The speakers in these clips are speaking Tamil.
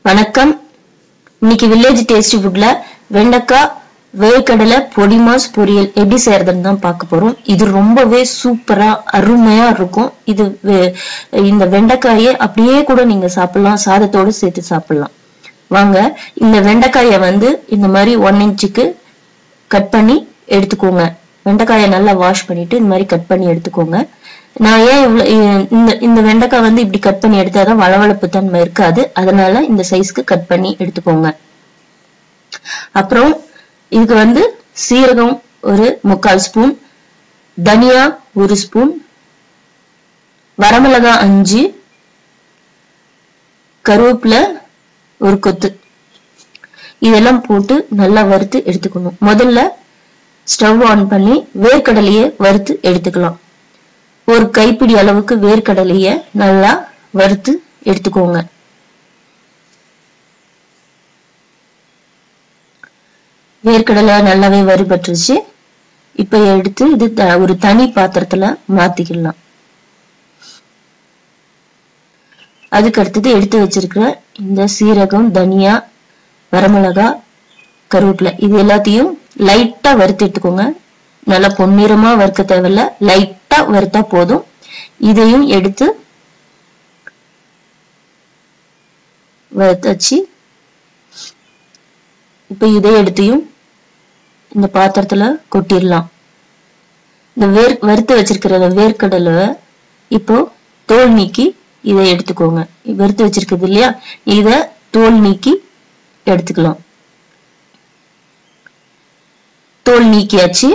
வணக்கம். இன்னைக்கு வில்லேஜ் டேஸ்டி ஃபுட்ல வெண்டைக்காய் வேர்க்கடலை பொடி மாஸ் பொரியல் எப்படி செய்யறதுன்னு தான் பார்க்க போறோம். இது ரொம்பவே சூப்பரா அருமையா இருக்கும். இந்த வெண்டைக்காயை அப்படியே கூட நீங்க சாப்பிடலாம், சாதத்தோடு சேர்த்து சாப்பிடலாம். வாங்க, இந்த வெண்டைக்காயை இந்த மாதிரி 1 இன்ச்சுக்கு கட் பண்ணி எடுத்துக்கோங்க. வெண்டைக்காயை நல்லா வாஷ் பண்ணிட்டு இந்த மாதிரி கட் பண்ணி எடுத்துக்கோங்க. நான் ஏன் இந்த வெண்டைக்காய் இப்படி கட் பண்ணி எடுத்தாதான் வளவளப்பு தன்மை இருக்காது, அதனால இந்த சைஸ்க்கு கட் பண்ணி எடுத்துக்கோங்க. அப்புறம் இதுக்கு சீரகம் ஒரு 3/4 ஸ்பூன், தனியா 1 ஸ்பூன், வரமிளகாய் 5, கருவேப்பிலை 1 கொத்து, இதெல்லாம் போட்டு நல்லா வறுத்து எடுத்துக்கணும். முதல்ல ஸ்டவ் ஆன் பண்ணி வேர்க்கடலையை வறுத்து எடுத்துக்கலாம். ஒரு கைப்பிடி அளவுக்கு வேர்க்கடலைய நல்லா வறுத்து எடுத்துக்கோங்க. வேர்க்கடலை நல்லாவே வறுபட்டுருச்சு. இப்ப எடுத்து இது ஒரு தனி பாத்திரத்துல மாத்திக்கலாம். அதுக்கு அடுத்தது எடுத்து வச்சிருக்கிற இந்த சீரகம், தனியா, வரமிளகாய், கருவேப்பிலை இது எல்லாத்தையும் லைட்டா வறுத்து எடுத்துக்கோங்க. நல்லா பொன்னிறமா வறுக்க தேவையில்ல, லைட்டா வறுத்தா போதும். இதையும் எடுத்து வறுத்தாச்சு. இப்ப இதை எடுத்தையும் இந்த பாத்திரத்துல கொட்டிடலாம். இந்த வறுத்து வச்சிருக்கிற வேர்க்கடலை இப்போ தோல் நீக்கி இதை எடுத்துக்கோங்க. வறுத்து வச்சிருக்கிறது இல்லையா, இத தோல் நீக்கி எடுத்துக்கலாம். தோல் நீக்கியாச்சு.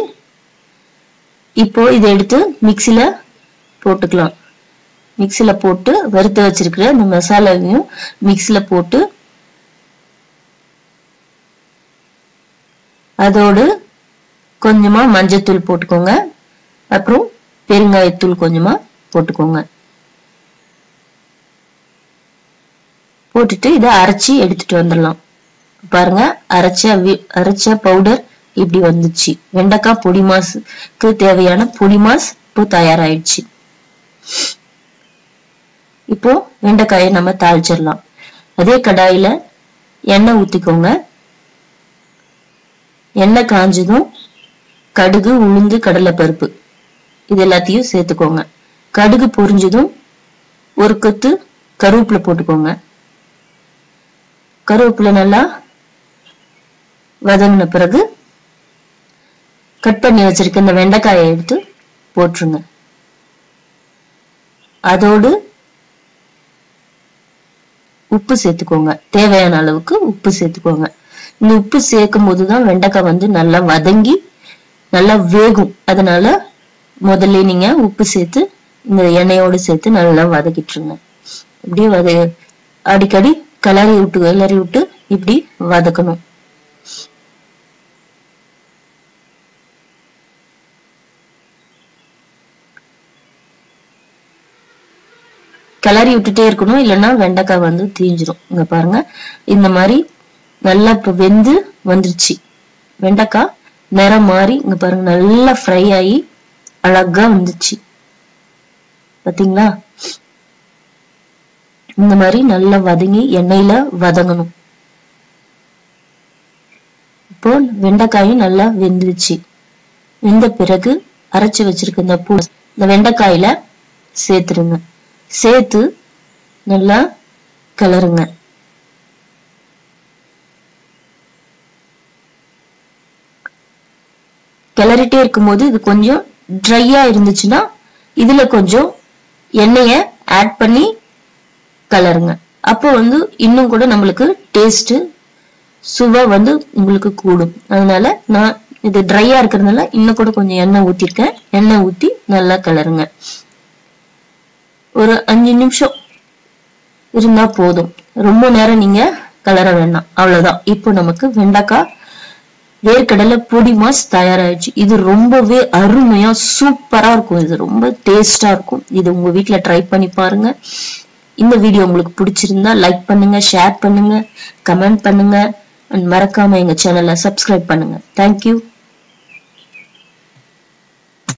இப்போ இதை எடுத்து மிக்சில போட்டுக்கலாம். மிக்சில போட்டு வறுத்து வச்சிருக்கிற இந்த மசாலாவையும் மிக்சில போட்டு அதோடு கொஞ்சமா மஞ்சத்தூள் போட்டுக்கோங்க. அப்புறம் பெருங்காயத்தூள் கொஞ்சமா போட்டுக்கோங்க. போட்டுட்டு இதை அரைச்சி எடுத்துட்டு வந்துடலாம். பாருங்க, அரைச்ச பவுடர் இப்படி வந்துச்சு. வெண்டைக்காய் பொடி மாசுக்கு தேவையான பொடி மாஸ் இப்போ தயாராயிடுச்சு. இப்போ வெண்டைக்காயை நம்ம தாளிச்சிடலாம். அதே கடாயில எண்ணெய் ஊத்திக்கோங்க. எண்ணெய் காஞ்சதும் கடுகு, உளுந்து, கடலைப்பருப்பு இது எல்லாத்தையும் சேர்த்துக்கோங்க. கடுகு பொரிஞ்சதும் 1 கொத்து கருவேப்பிலை போட்டுக்கோங்க. கருவேப்பிலை நல்லா வதங்கின பிறகு கட் பண்ணி வச்சிருக்க இந்த வெண்டைக்காயை எடுத்து போட்டுருங்க. அதோடு உப்பு சேர்த்துக்கோங்க. தேவையான அளவுக்கு உப்பு சேர்த்துக்கோங்க. இந்த உப்பு சேர்க்கும் போதுதான் வெண்டைக்காய் நல்லா வதங்கி நல்லா வேகும். அதனால முதல்ல நீங்க உப்பு சேர்த்து இந்த எண்ணெயோடு சேர்த்து நல்லா வதக்கிட்டுருங்க. இப்படியே அடிக்கடி கிளறி விட்டு இப்படி வதக்கணும். கிளறி விட்டுட்டே இருக்கணும், இல்லைன்னா வெண்டைக்காய் தீஞ்சிரும். இங்க பாருங்க, இந்த மாதிரி நல்லா இப்ப வெந்து வந்துருச்சு. வெண்டைக்காய் நிறம் மாறி இங்க பாருங்க நல்லா ஃப்ரை ஆகி அழகா வந்துச்சு. பாத்தீங்களா? இந்த மாதிரி நல்லா வதங்கி எண்ணெயில வதங்கணும். இப்போ வெண்டைக்காயும் நல்லா வெந்துருச்சு. வெந்த பிறகு அரைச்சு வச்சிருக்க இந்த வெண்டைக்காயில சேர்த்துருங்க. சேர்த்து நல்லா கிளறுங்க. கிளறிட்டே இருக்கும்போது இது கொஞ்சம் ட்ரையா இருந்துச்சுன்னா இதுல கொஞ்சம் எண்ணெய ஆட் பண்ணி கலருங்க. அப்போ இன்னும் கூட நம்மளுக்கு டேஸ்ட் சுவை உங்களுக்கு கூடும். அதனால நான் இது ட்ரையா இருக்கிறதுனால இன்னும் கூட கொஞ்சம் எண்ணெய் ஊத்திருக்கேன். எண்ணெய் ஊத்தி நல்லா கலருங்க. ஒரு 5 நிமிஷம் இருந்தா போதும். ரொம்ப நேரம் நீங்க கலர வேண்டாம். அவ்வளவுதான். இப்போ நமக்கு வெண்டைக்காய் வேர்க்கடலை பொடி மாஸ் தயாராயிடுச்சு. இது ரொம்பவே அருமையா சூப்பரா இருக்கும். இது ரொம்ப டேஸ்டா இருக்கும். இது உங்க வீட்டுல ட்ரை பண்ணி பாருங்க. இந்த வீடியோ உங்களுக்கு பிடிச்சிருந்தா லைக் பண்ணுங்க, ஷேர் பண்ணுங்க, கமெண்ட் பண்ணுங்க, மறக்காம எங்க சேனலை சப்ஸ்கிரைப் பண்ணுங்க. தேங்க்யூ.